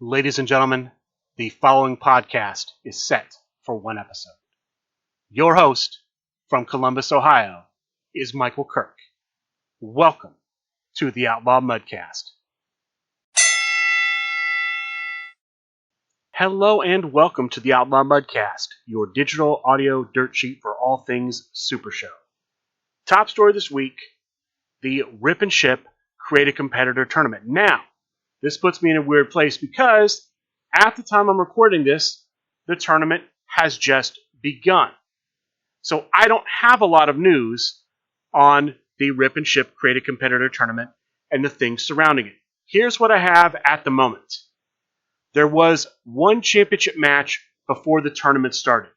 Ladies and gentlemen, the following podcast is set for one episode. Your host from Columbus, Ohio, is Michael Kirk. Welcome to the Outlaw Mudcast. Hello and welcome to the Outlaw Mudcast, your digital audio dirt sheet for all things Supershow. Top story this week, the Rip and Ship Create a Competitor Tournament. Now, this puts me in a weird place because at the time I'm recording this, the tournament has just begun. So I don't have a lot of news on the Rip and Ship Create a Competitor Tournament and the things surrounding it. Here's what I have at the moment. There was one championship match before the tournament started.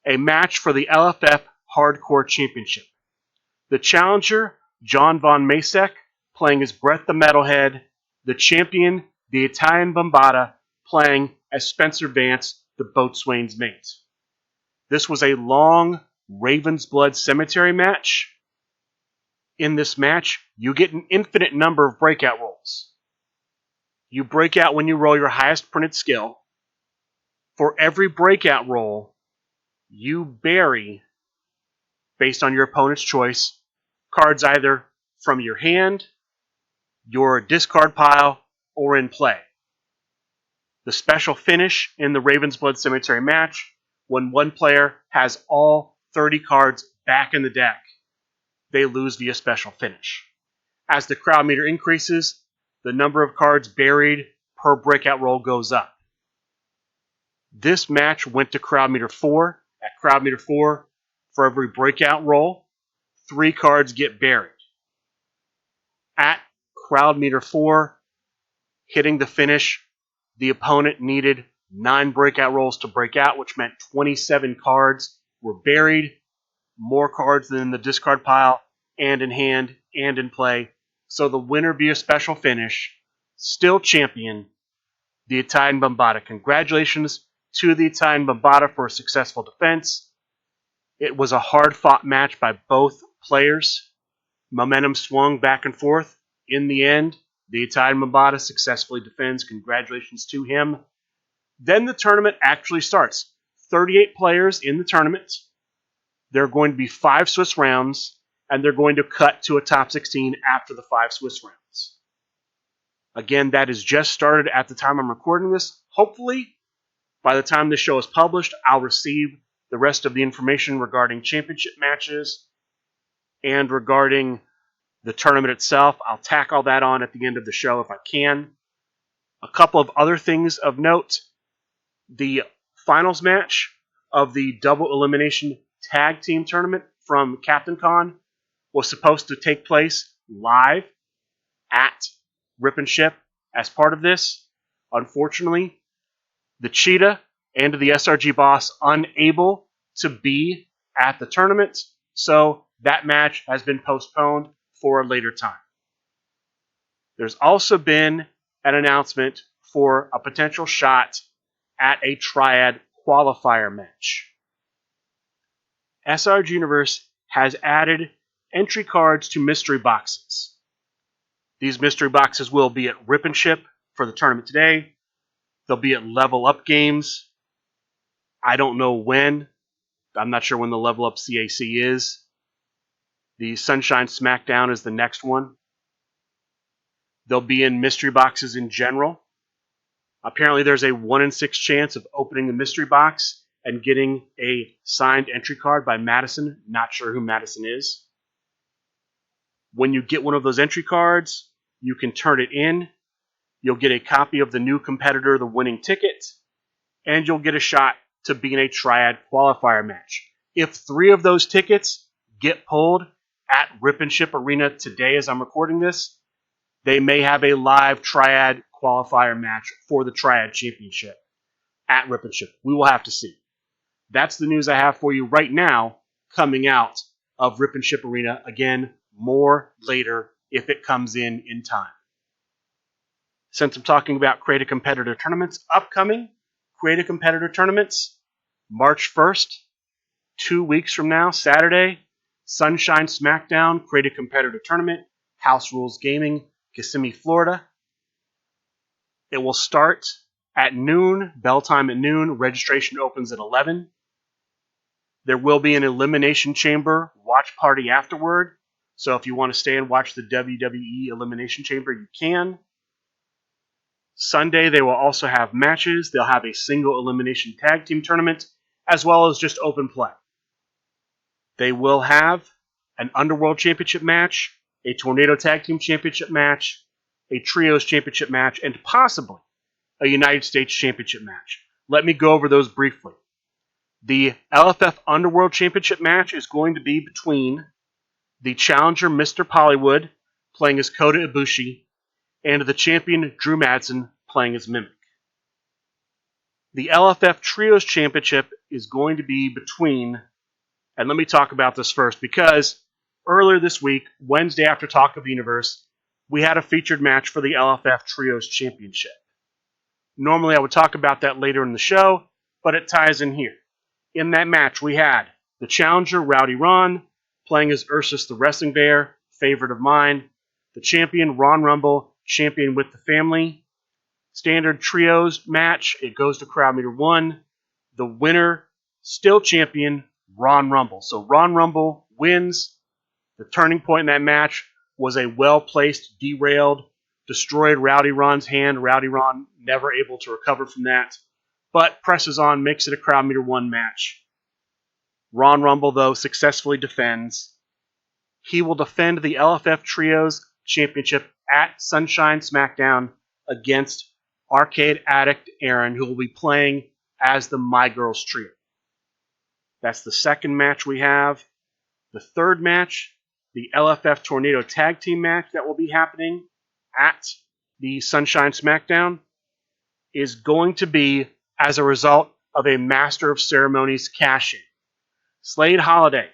A match for the LFF Hardcore Championship. The challenger, John Von Masek, playing as Brett the Metalhead. The champion, the Italian Bombata, playing as Spencer Vance, the Boatswain's mate. This was a long Raven's Blood Cemetery match. In this match, you get an infinite number of breakout rolls. You break out when you roll your highest printed skill. For every breakout roll, you bury, based on your opponent's choice, cards either from your hand, your discard pile, or in play. The special finish in the Raven's Blood Cemetery match, when one player has all 30 cards back in the deck, they lose via special finish. As the crowd meter increases, the number of cards buried per breakout roll goes up. This match went to crowd meter 4. At crowd meter 4, for every breakout roll, 3 cards get buried. At crowd meter 4, hitting the finish, the opponent needed 9 breakout rolls to break out, which meant 27 cards were buried, more cards than in the discard pile, and in hand, and in play. So the winner via special finish, still champion, the Italian Bombata. Congratulations to the Italian Bombata for a successful defense. It was a hard-fought match by both players. Momentum swung back and forth. In the end, the Italian Bombata successfully defends. Congratulations to him. Then the tournament actually starts. 38 players in the tournament. There are going to be 5 Swiss rounds, and they're going to cut to a top 16 after the 5 Swiss rounds. Again, that is just started at the time I'm recording this. Hopefully, by the time this show is published, I'll receive the rest of the information regarding championship matches and regarding the tournament itself. I'll tack all that on at the end of the show if I can. A couple of other things of note. The finals match of the double elimination tag team tournament from Captain Con was supposed to take place live at Rip and Ship as part of this. Unfortunately, the Cheetah and the SRG boss unable to be at the tournament, so that match has been postponed for a later time. There's also been an announcement for a potential shot at a Triad qualifier match. SRG Universe has added entry cards to mystery boxes. These mystery boxes will be at Rip and Ship for the tournament today. They'll be at Level Up games. I don't know when. I'm not sure when the Level Up CAC is. The Sunshine Smackdown is the next one. They'll be in mystery boxes in general. Apparently there's a 1 in 6 chance of opening the mystery box and getting a signed entry card by Madison. Not sure who Madison is. When you get one of those entry cards, you can turn it in. You'll get a copy of the new competitor, the winning ticket, and you'll get a shot to be in a Triad qualifier match. If 3 of those tickets get pulled at Rip and Ship Arena today as I'm recording this, they may have a live Triad qualifier match for the Triad Championship at Rip and Ship. We will have to see. That's the news I have for you right now coming out of Rip and Ship Arena. Again, more later if it comes in time. Since I'm talking about Create a Competitor tournaments, upcoming Create a Competitor tournaments, March 1st, 2 weeks from now, Saturday, Sunshine Smackdown, Create a Competitor tournament, House Rules Gaming, Kissimmee, Florida. It will start at noon, bell time at noon. Registration opens at 11. There will be an Elimination Chamber watch party afterward. So if you want to stay and watch the WWE Elimination Chamber, you can. Sunday, they will also have matches. They'll have a single elimination tag team tournament, as well as just open play. They will have an Underworld Championship match, a Tornado Tag Team Championship match, a Trios Championship match, and possibly a United States Championship match. Let me go over those briefly. The LFF Underworld Championship match is going to be between the challenger Mr. Pollywood, playing as Kota Ibushi, and the champion Drew Madsen, playing as Mimic. The LFF Trios Championship is going to be between, and let me talk about this first, because earlier this week, Wednesday after Talk of the Universe, we had a featured match for the LFF Trios Championship. Normally I would talk about that later in the show, but it ties in here. In that match, we had the challenger Rowdy Ron, playing as Ursus the Wrestling Bear, favorite of mine. The champion Ron Rumble, champion with the family. Standard trios match, it goes to crowd meter 1. The winner, still champion, Ron Rumble. So Ron Rumble wins. The turning point in that match was a well-placed, derailed, destroyed Rowdy Ron's hand. Rowdy Ron never able to recover from that, but presses on, makes it a crowd meter 1 match. Ron Rumble, though, successfully defends. He will defend the LFF Trios Championship at Sunshine SmackDown against Arcade Addict Aaron, who will be playing as the My Girls Trio. That's the second match we have. The third match, the LFF Tornado Tag Team match that will be happening at the Sunshine SmackDown, is going to be as a result of a Master of Ceremonies cash-in. Slade Holiday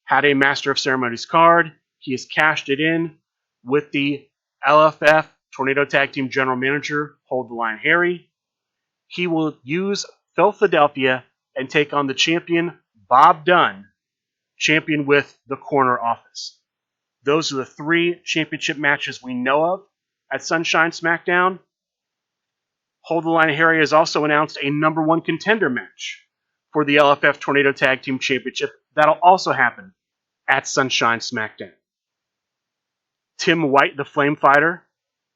had a Master of Ceremonies card. He has cashed it in with the LFF Tornado Tag Team General Manager, Hold the Line Harry. He will use Philadelphia and take on the champion, Bob Dunn, champion with the Corner Office. Those are the 3 championship matches we know of at Sunshine SmackDown. Hold the Line Harry has also announced a number 1 contender match for the LFF Tornado Tag Team Championship. That'll also happen at Sunshine SmackDown. Tim White, the Flame Fighter,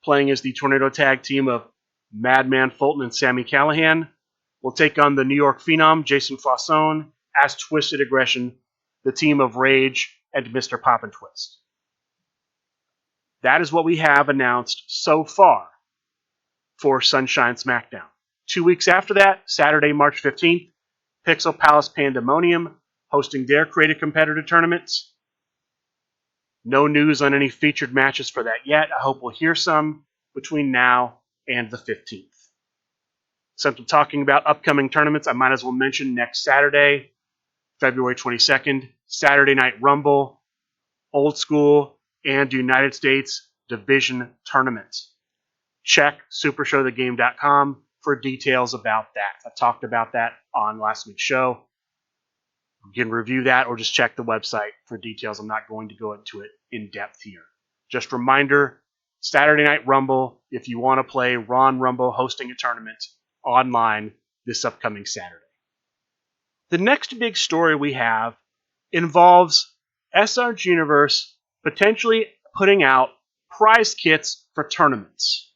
playing as the Tornado Tag Team of Madman Fulton and Sami Callihan, will take on the New York Phenom, Jason Fauson, as Twisted Aggression, the team of Rage and Mr. Pop and Twist. That is what we have announced so far for Sunshine SmackDown. 2 weeks after that, Saturday, March 15th, Pixel Palace Pandemonium, hosting their Creative Competitor tournaments. No news on any featured matches for that yet. I hope we'll hear some between now and the 15th. Since I'm talking about upcoming tournaments, I might as well mention next Saturday, February 22nd, Saturday Night Rumble, Old School, and United States Division Tournament. Check supershowthegame.com for details about that. I talked about that on last week's show. You can review that or just check the website for details. I'm not going to go into it in depth here. Just reminder, Saturday Night Rumble, if you want to play Ron Rumble hosting a tournament online this upcoming Saturday. The next big story we have involves SRG Universe potentially putting out prize kits for tournaments.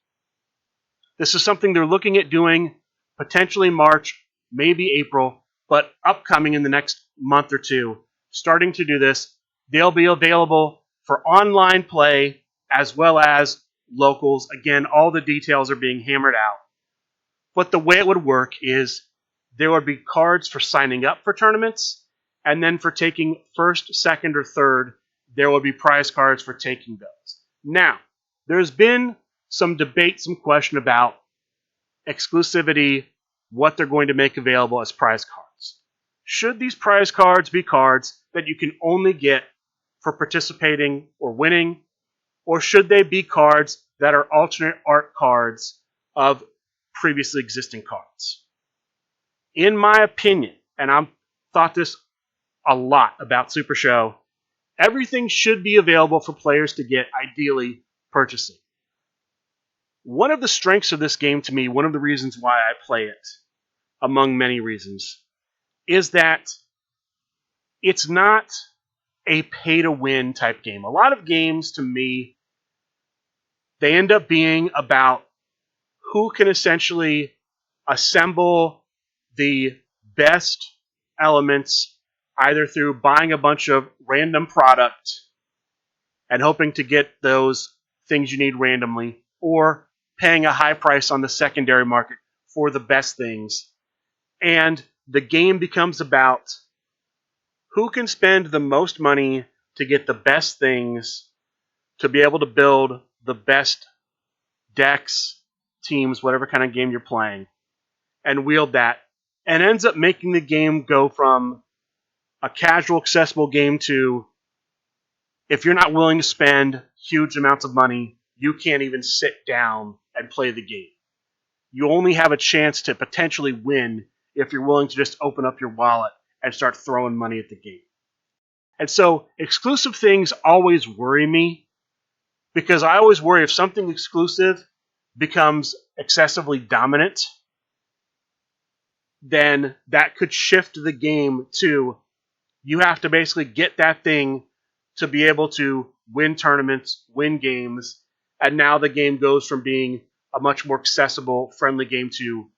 This is something they're looking at doing potentially March, maybe April, but upcoming in the next month or two, starting to do this. They'll be available for online play as well as locals. Again, all the details are being hammered out. But the way it would work is there would be cards for signing up for tournaments, and then for taking first, second, or third, there would be prize cards for taking those. Now, there's been some debate, some question about exclusivity, what they're going to make available as prize cards. Should these prize cards be cards that you can only get for participating or winning, or should they be cards that are alternate art cards of previously existing cards? In my opinion, and I've thought this a lot about Super Show, everything should be available for players to get, ideally, purchasing. One of the strengths of this game to me, one of the reasons why I play it, among many reasons, is that it's not a pay-to-win type game. A lot of games, to me, they end up being about who can essentially assemble the best elements either through buying a bunch of random product and hoping to get those things you need randomly, or paying a high price on the secondary market for the best things. And the game becomes about who can spend the most money to get the best things, to be able to build the best decks, teams, whatever kind of game you're playing, and wield that, and ends up making the game go from a casual, accessible game to, if you're not willing to spend huge amounts of money, you can't even sit down and play the game. You only have a chance to potentially win if you're willing to just open up your wallet and start throwing money at the game. And so exclusive things always worry me, because I always worry if something exclusive becomes excessively dominant, then that could shift the game to, you have to basically get that thing to be able to win tournaments, win games, and now the game goes from being a much more accessible, friendly game to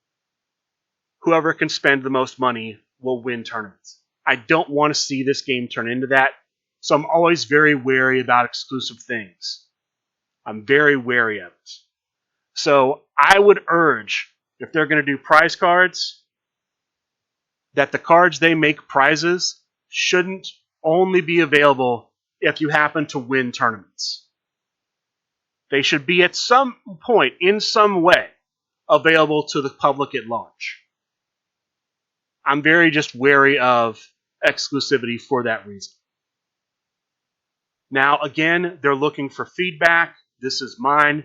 whoever can spend the most money will win tournaments. I don't want to see this game turn into that, so I'm always very wary about exclusive things. I'm very wary of it. So I would urge, if they're going to do prize cards, that the cards they make prizes shouldn't only be available if you happen to win tournaments. They should be at some point, in some way, available to the public at large. I'm very just wary of exclusivity for that reason. Now, again, they're looking for feedback. This is mine.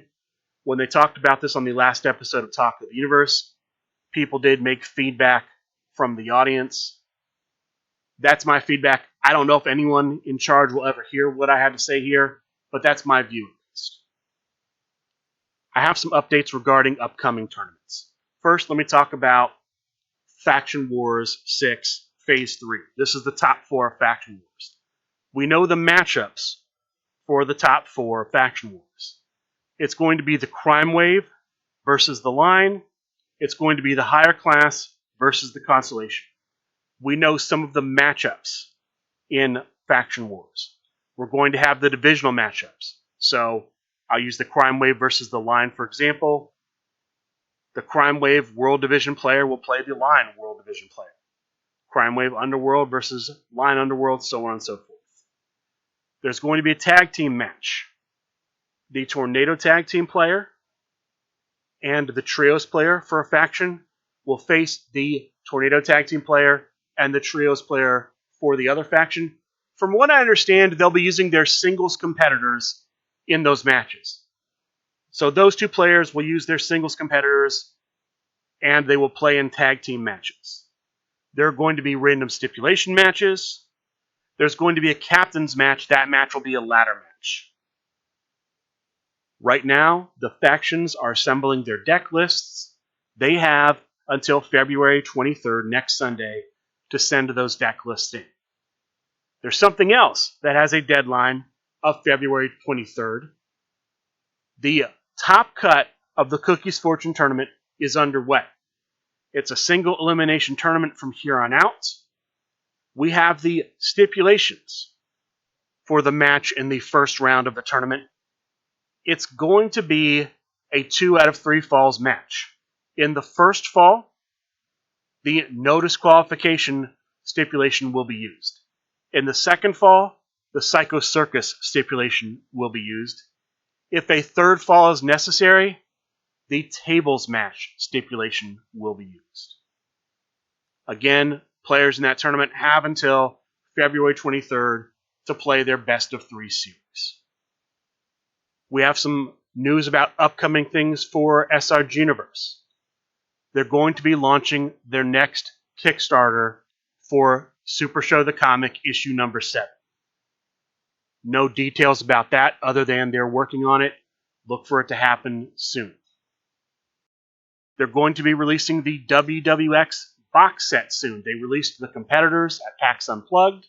When they talked about this on the last episode of Talk of the Universe, people did make feedback from the audience. That's my feedback. I don't know if anyone in charge will ever hear what I had to say here, but that's my view at least. I have some updates regarding upcoming tournaments. First, let me talk about Faction Wars 6 Phase 3. This is the top 4 of Faction Wars. We know the matchups for the top 4 of Faction Wars. It's going to be the Crime Wave versus the Line. It's going to be the Higher Class versus the Constellation. We know some of the matchups in Faction Wars. We're going to have the divisional matchups. So I'll use the Crime Wave versus the Line, for example. The Crime Wave World Division player will play the Line World Division player. Crime Wave Underworld versus Line Underworld, so on and so forth. There's going to be a tag team match. The Tornado tag team player and the Trios player for a faction will face the Tornado tag team player and the Trios player for the other faction. From what I understand, they'll be using their singles competitors in those matches. So those two players will use their singles competitors and they will play in tag team matches. There are going to be random stipulation matches. There's going to be a captain's match. That match will be a ladder match. Right now, the factions are assembling their deck lists. They have until February 23rd, next Sunday, to send those deck lists in. There's something else that has a deadline of February 23rd. The top cut of the Cookies Fortune tournament is underway. It's a single elimination tournament from here on out. We have the stipulations for the match in the first round of the tournament. It's going to be a 2 out of 3 falls match. In the first fall, the no disqualification stipulation will be used. In the second fall, the Psycho Circus stipulation will be used. If a third fall is necessary, the tables match stipulation will be used. Again, players in that tournament have until February 23rd to play their best of 3 series. We have some news about upcoming things for SRG Universe. They're going to be launching their next Kickstarter for Supershow the Comic issue number 7. No details about that other than they're working on it. Look for it to happen soon. They're going to be releasing the WWX box set soon. They released the competitors at PAX Unplugged.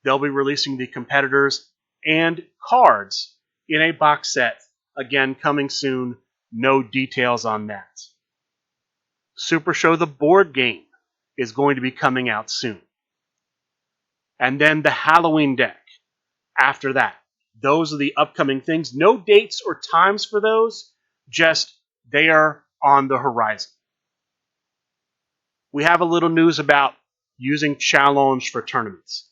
They'll be releasing the competitors and cards in a box set. Again, coming soon. No details on that. Supershow the board game is going to be coming out soon. And then the Halloween deck after that. Those are the upcoming things. No dates or times for those, just they are on the horizon. We have a little news about using challenge for tournaments.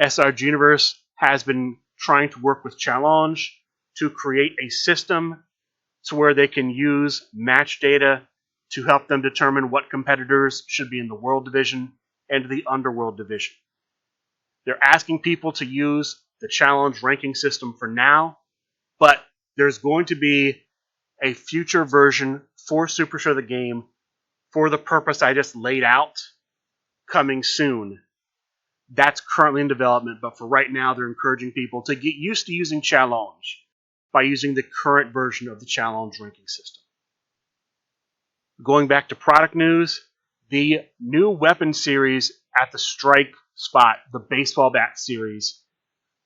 SRG Universe has been trying to work with challenge to create a system to where they can use match data to help them determine what competitors should be in the World Division and the Underworld Division. They're asking people to use the challenge ranking system for now, but there's going to be a future version for Supershow the Game for the purpose I just laid out coming soon. That's currently in development, but for right now, they're encouraging people to get used to using challenge by using the current version of the challenge ranking system. Going back to product news, the new weapon series at the strike spot, the baseball bat series,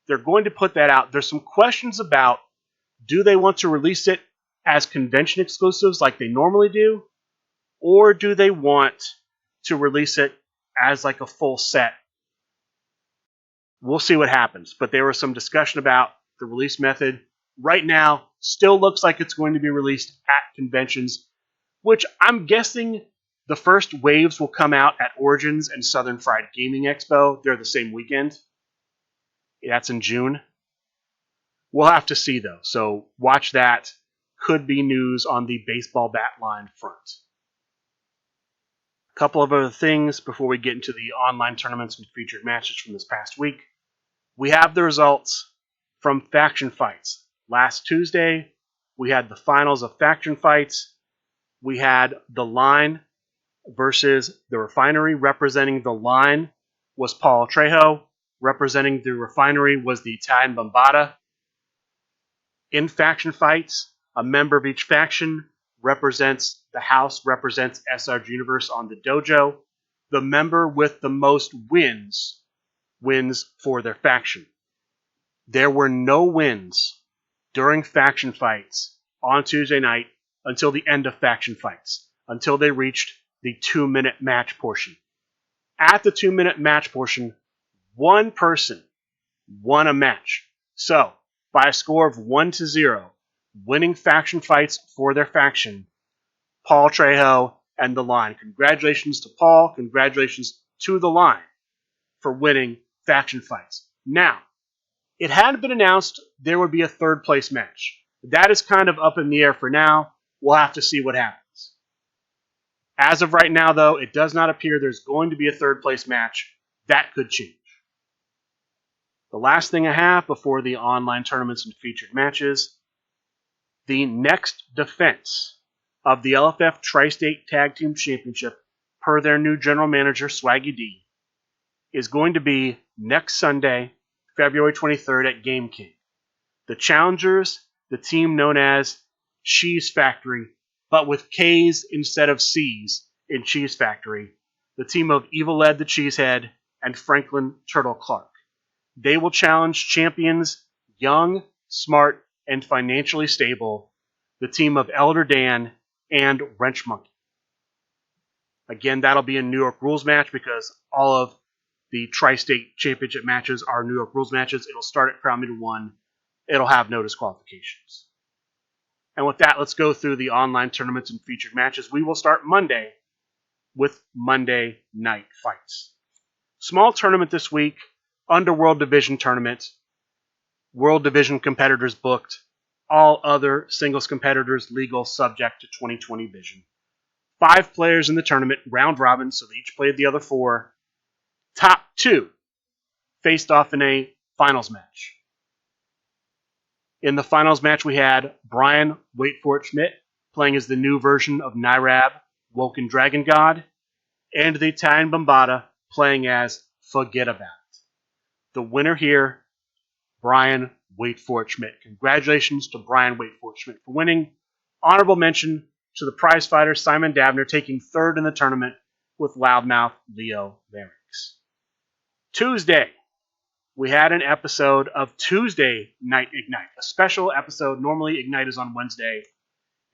they're going to put that out. There's some questions about, do they want to release it as convention exclusives like they normally do, or do they want to release it as like a full set? We'll see what happens, but there was some discussion about the release method. Right now, still looks like it's going to be released at conventions, which I'm guessing the first waves will come out at Origins and Southern Fried Gaming Expo. They're the same weekend. That's in June. We'll have to see, though, so watch that. Could be news on the baseball bat line front. A couple of other things before we get into the online tournaments and featured matches from this past week. We have the results from Faction Fights. Last Tuesday, we had the finals of Faction Fights. We had the line versus the Refinery. Representing the line was Paul Trejo. Representing the Refinery was the Italian Bombata. In Faction Fights, a member of each faction represents the house, represents SRG Universe on the dojo. The member with the most wins for their faction. There were no wins during Faction Fights on Tuesday night until the end of Faction Fights, until they reached the 2-minute match portion. At the 2-minute match portion, one person won a match. So, by a score of 1-0, winning Faction Fights for their faction, Paul Trejo and the line. Congratulations to Paul, congratulations to the line for winning Faction Fights. Now, it hadn't been announced there would be a third place match. That is kind of up in the air for now. We'll have to see what happens. As of right now, though, it does not appear there's going to be a third place match. That could change. The last thing I have before the online tournaments and featured matches, the next defense of the LFF Tri-State Tag Team Championship, per their new general manager, Swaggy D, is going to be next Sunday, February 23rd at Game King. The challengers, the team known as Cheese Factory, but with K's instead of C's in Cheese Factory, the team of Evil Ed the Cheesehead and Franklin Turtle Clark. They will challenge champions Young, Smart, and Financially Stable, the team of Elder Dan and Wrench Monkey. Again, that'll be a New York Rules match because all of the Tri-State Championship matches are New York Rules matches. It'll start at Crown Meter 1. It'll have no disqualifications. And with that, let's go through the online tournaments and featured matches. We will start Monday with Monday Night Fights. Small tournament this week, Underworld Division tournament. World Division competitors booked. All other singles competitors legal subject to 2020 vision. 5 players in the tournament, round robin, so they each played the other 4. Top 2 faced off in a finals match. In the finals match, we had Brian Waitfort-Schmidt playing as the new version of Nyrab, Woken Dragon God, and the Italian Bombata playing as Forget About It. The winner here, Brian Waitfort-Schmidt. Congratulations to Brian Waitfort-Schmidt for winning. Honorable mention to the prize fighter Simon Dabner taking third in the tournament with loudmouth Leo Larynx. Tuesday, we had an episode of Tuesday Night Ignite, a special episode. Normally Ignite is on Wednesday.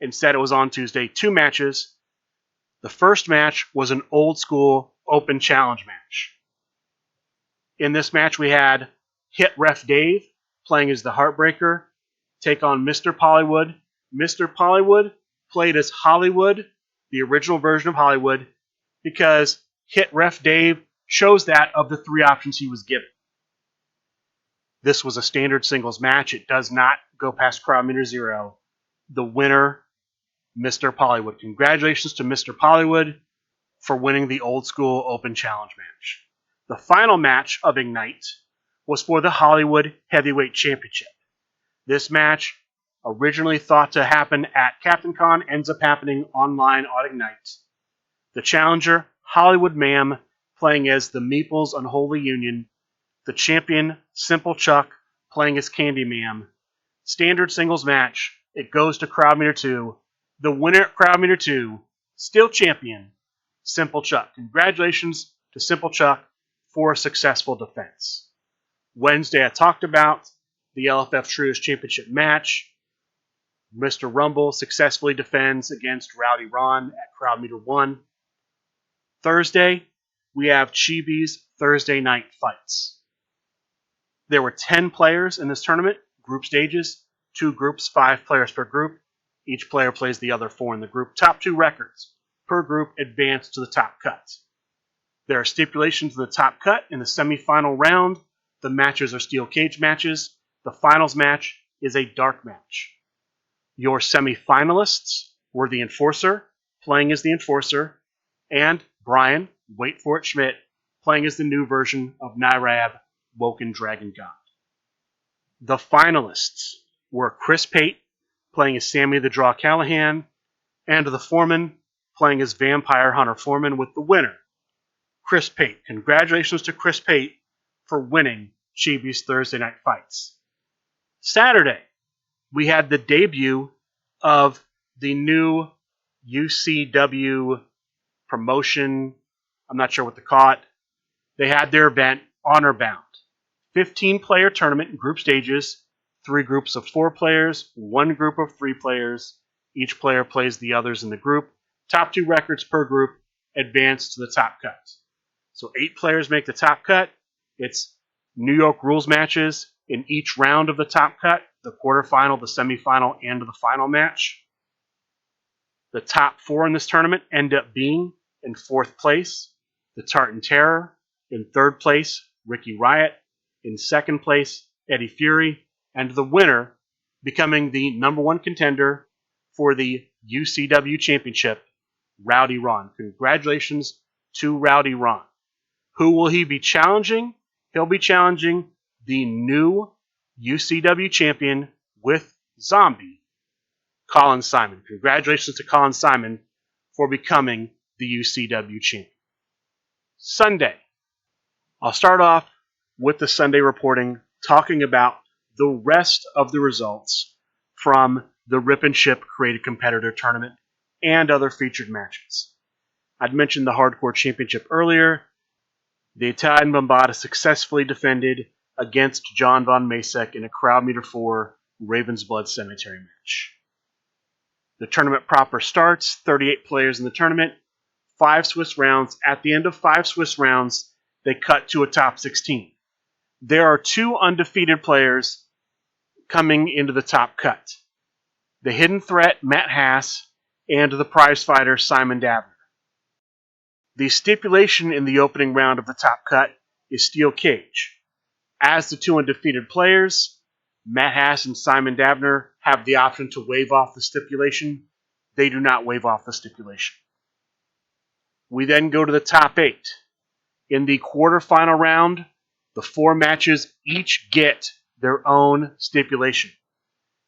Instead, it was on Tuesday. 2 matches. The first match was an old school open challenge match. In this match, we had Hit Ref Dave playing as the Heartbreaker take on Mr. Pollywood. Mr. Pollywood played as Hollywood, the original version of Hollywood, because Hit Ref Dave chose that of the 3 options he was given. This was a standard singles match. It does not go past crowd meter 0. The winner, Mr. Pollywood. Congratulations to Mr. Pollywood for winning the old school open challenge match. The final match of Ignite was for the Hollywood Heavyweight Championship. This match, originally thought to happen at Captain Con, ends up happening online on Ignite. The challenger, Hollywood Ma'am, playing as the Meeples Unholy Union. The champion, Simple Chuck, playing as Candy Ma'am. Standard singles match. It goes to crowd meter 2. The winner at crowd meter 2, still champion, Simple Chuck. Congratulations to Simple Chuck for a successful defense. Wednesday, I talked about the LFF Trios Championship match. Mr. Rumble successfully defends against Rowdy Ron at crowd meter 1. Thursday, we have Chibi's Thursday night fights. There were 10 players in this tournament, group stages, 2 groups, 5 players per group. Each player plays the other 4 in the group. Top 2 records per group advance to the top cut. There are stipulations in the top cut. In the semifinal round, the matches are steel cage matches. The finals match is a dark match. Your semifinalists were the Enforcer, playing as the Enforcer, and Brian, wait for it, Schmidt, playing as the new version of Nyrab, Woken Dragon God. The finalists were Chris Pate, playing as Sammy the Draw Callahan, and the Foreman, playing as Vampire Hunter Foreman, with the winner, Chris Pate. Congratulations to Chris Pate for winning Chibi's Thursday Night Fights. Saturday, we had the debut of the new UCW promotion. I'm not sure what to call it. They had their event, Honor Bound. 15-player tournament in group stages. 3 groups of 4 players, 1 group of 3 players. Each player plays the others in the group. Top 2 records per group advance to the top cut. So 8 players make the top cut. It's New York rules matches in each round of the top cut, the quarterfinal, the semifinal, and the final match. The top 4 in this tournament end up being in 4th place, the Tartan Terror. In 3rd place, Ricky Riot. In 2nd place, Eddie Fury. And the winner becoming the number 1 contender for the UCW Championship, Rowdy Ron. Congratulations to Rowdy Ron. Who will he be challenging? He'll be challenging the new UCW champion with Zombie, Colin Simon. Congratulations to Colin Simon for becoming the UCW champion. Sunday. I'll start off with the Sunday reporting, talking about the rest of the results from the Rip and Ship Created Competitor Tournament and other featured matches. I'd mentioned the Hardcore Championship earlier. The Italian Bombata successfully defended against John Von Masek in a crowd meter 4 Raven's Blood Cemetery match. The tournament proper starts, 38 players in the tournament, 5 Swiss rounds. At the end of 5 Swiss rounds, they cut to a top 16. There are 2 undefeated players coming into the top cut. The Hidden Threat, Matt Haas, and the prize fighter, Simon Dabner. The stipulation in the opening round of the top cut is steel cage. As the 2 undefeated players, Matt Haas and Simon Dabner, have the option to waive off the stipulation. They do not waive off the stipulation. We then go to the top 8. In the quarterfinal round, the 4 matches each get their own stipulation.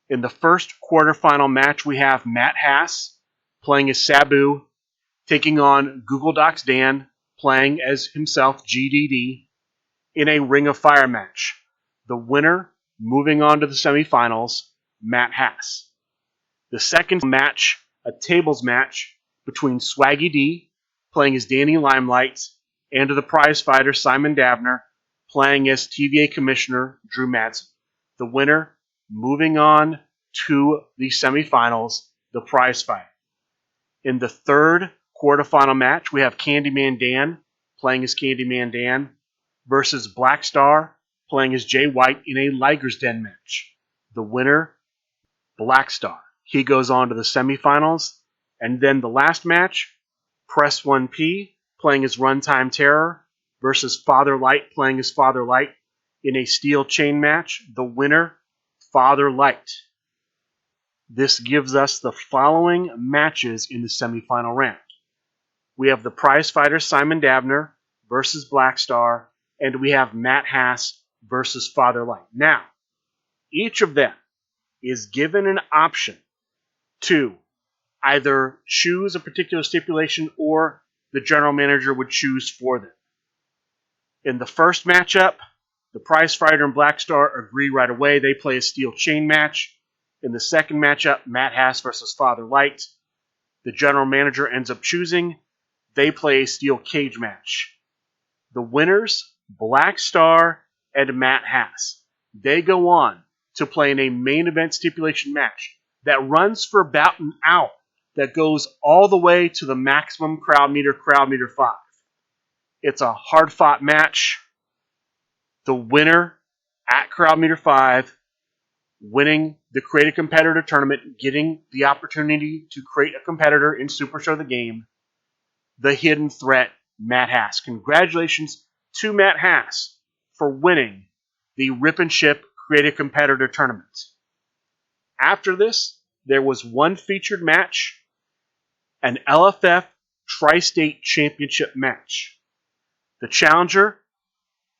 In the first quarterfinal match, we have Matt Haas playing as Sabu, taking on Google Docs Dan, playing as himself GDD, in a Ring of Fire match. The winner, moving on to the semifinals, Matt Haas. The second match a tables match between Swaggy D, playing as Danny Limelight, and the prize fighter Simon Dabner, playing as TVA Commissioner Drew Madsen. The winner moving on to the semifinals, the prize fight. In the third quarterfinal match, we have Candyman Dan, playing as Candyman Dan, versus Black Star, playing as Jay White in a Liger's Den match. The winner, Black Star. He goes on to the semifinals. And then the last match, Press 1P, playing as Runtime Terror, versus Father Light, playing as Father Light in a steel chain match. The winner, Father Light. This gives us the following matches in the semifinal round. We have the prize fighter Simon Dabner versus Black Star, and we have Matt Hass versus Father Light. Now, each of them is given an option to either choose a particular stipulation or the general manager would choose for them. In the first matchup, the prize fighter and Black Star agree right away. They play a steel chain match. In the second matchup, Matt Hass versus Father Light, the general manager ends up choosing. They play a steel cage match. The winners, Black Star and Matt Hass, they go on to play in a main event stipulation match that runs for about an hour, that goes all the way to the maximum crowd meter 5. It's a hard-fought match. The winner at crowd meter 5, winning the Create a Competitor tournament, getting the opportunity to create a competitor in Supershow the Game, the hidden threat, Matt Hass. Congratulations to Matt Hass for winning the Rip and Ship Create a Competitor tournament. After this, there was one featured match, an LFF Tri-State Championship match. The challenger,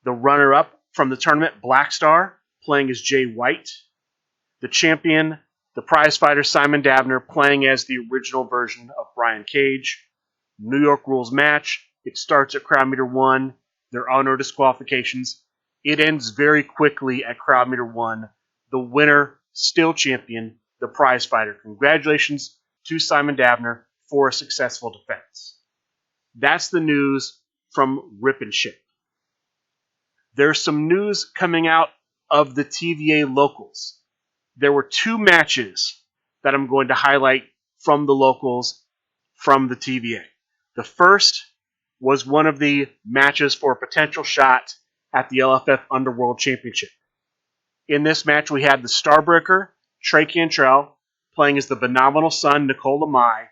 the runner-up from the tournament, Black Star, playing as Jay White. The champion, the prize fighter Simon Dabner, playing as the original version of Brian Cage. New York rules match. It starts at crowd meter 1. There are no disqualifications. It ends very quickly at crowd meter 1. The winner, still champion, the prize fighter. Congratulations to Simon Dabner for a successful defense. That's the news from Rip and Ship. There's some news coming out of the TVA locals. There were 2 matches that I'm going to highlight from the locals from the TVA. The first was one of the matches for a potential shot at the LFF Underworld Championship. In this match, we had the Starbreaker, Trey Cantrell, playing as the Phenomenal Son, Nicola Mai,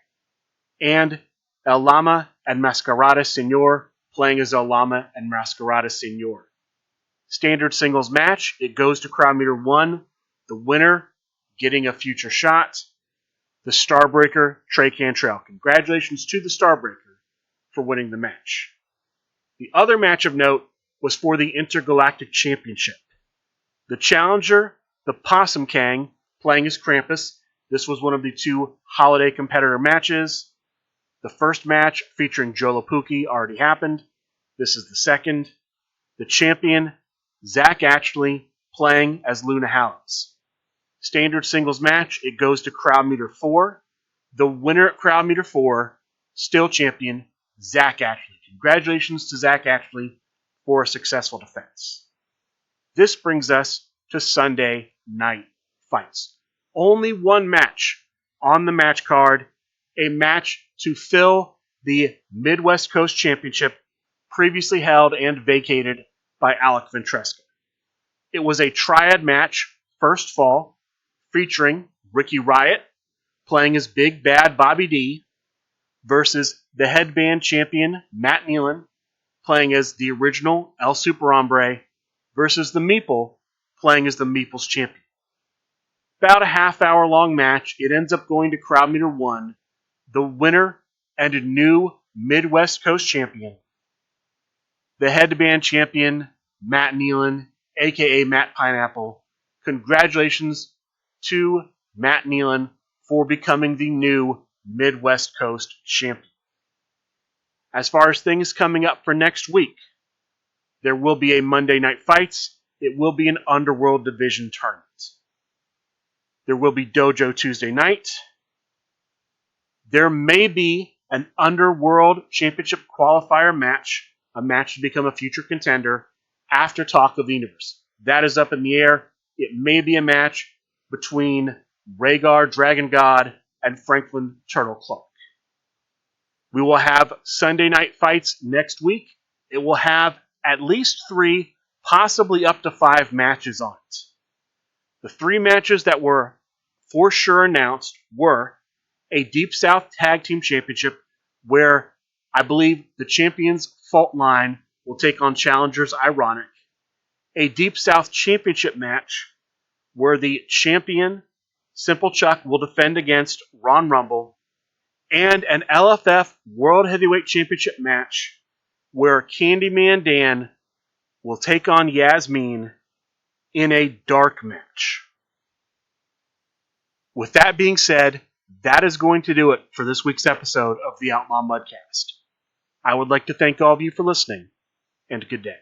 and El Lama and Mascarada Senor, playing as El Lama and Mascarada Senor. Standard singles match. It goes to crowd meter 1. The winner getting a future shot. The Starbreaker, Trey Cantrell. Congratulations to the Starbreaker for winning the match. The other match of note was for the Intergalactic Championship. The challenger, the Possum Kang, playing as Krampus. This was one of the 2 holiday competitor matches. The first match featuring Joe Lapuki already happened. This is the second. The champion, Zach Ashley, playing as Luna Hallows. Standard singles match. It goes to crowd meter 4. The winner at crowd meter 4, still champion, Zach Ashley. Congratulations to Zach Ashley for a successful defense. This brings us to Sunday night fights. Only one match on the match card, a match to fill the Midwest Coast Championship previously held and vacated by Alec Ventresca. It was a triad match, first fall, featuring Ricky Riot, playing as Big Bad Bobby D, versus the headband champion Matt Nealon, playing as the original El Super Hombre, versus the Meeple, playing as the Meeple's champion. About a half-hour long match. It ends up going to crowd meter 1. The winner and a new Midwest Coast champion, the headband champion Matt Nealon, a.k.a. Matt Pineapple. Congratulations to Matt Nealon for becoming the new Midwest Coast champion. As far as things coming up for next week, there will be a Monday Night Fights. It will be an Underworld Division tournament. There will be Dojo Tuesday night. There may be an Underworld Championship qualifier match, a match to become a future contender after Talk of the Universe. That is up in the air. It may be a match between Rhaegar Dragon God and Franklin Turtle Clark. We will have Sunday night fights next week. It will have at least 3, possibly up to 5 matches on it. The 3 matches that were for sure announced were a Deep South Tag Team Championship where I believe the champions Fault Line will take on challengers Ironic. A Deep South Championship match where the champion Simple Chuck will defend against Ron Rumble. And an LFF World Heavyweight Championship match where Candyman Dan will take on Yasmin in a dark match. With that being said, that is going to do it for this week's episode of the Outlaw Mudcast. I would like to thank all of you for listening, and good day.